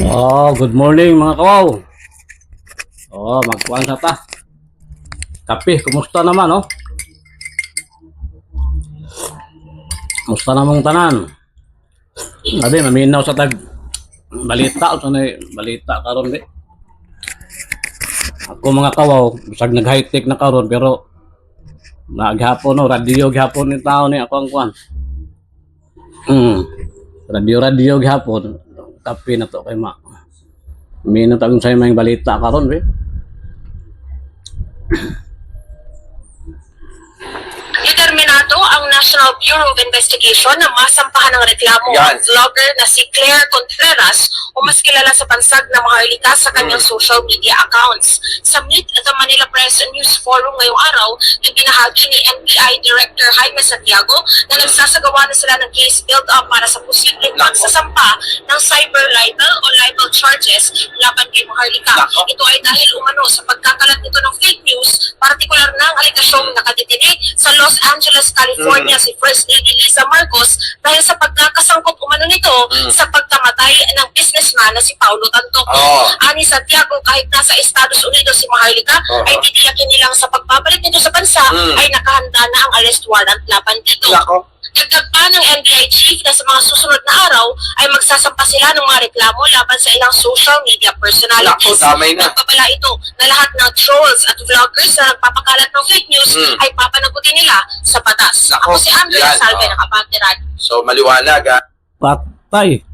Oh, good morning mga kawaw. Oh, magkuhan sa ta. Kape, kumusta naman, oh? Kumusta namang tanan? Sabi, maminaw sa tag balita o sanay balita karon di. Ako mga kawaw, bisag nag-high-tech na karon pero naghapon no, radio gihapon ni tao ni ako ang kuan. Radio gihapon. Kape na to kay ma. Minot ang say may balita karon be. Determinado ang National Bureau of Investigation na masampahan ng reklamo ang vlogger na si Claire Contreras o mas kilala sa bansag na Maharlika sa kanyang social media accounts. Sa Meet the Manila Press News Forum ngayong araw, ibinahagi ni NBI Director Jaime Santiago na nagsasagawa na sila ng case build-up para sa posibleng pagsasampa ng cyber libel o libel charges laban kay Maharlika. Ito ay dahil umano sa pagkakalat nito ng fake news, partikular na ang alikasyong nakadetine sa Los Angeles, California si First Lady Liza Marcos dahil sa pagkakasangkot umano nito sa pagkamatay ng businessman na si Paulo Tantoc. Ani Santiago, kahit nasa Estados Unidos si Maharlika, ay titiyakin nilang sa pagbabalik nito sa bansa ay nakahanda na ang arrest warrant laban dito. Dagdag pa ng NBI chief na sa mga susunod na araw ay magsasampa sila ng mga reklamo laban sa ilang social media personalities. Nagpapala ito na lahat ng trolls at vloggers na nagpapakalat ng fake news ay papanagutin nila sa batas. Ako si Andrea Salve, nakapagtirad. So maliwanag Patay.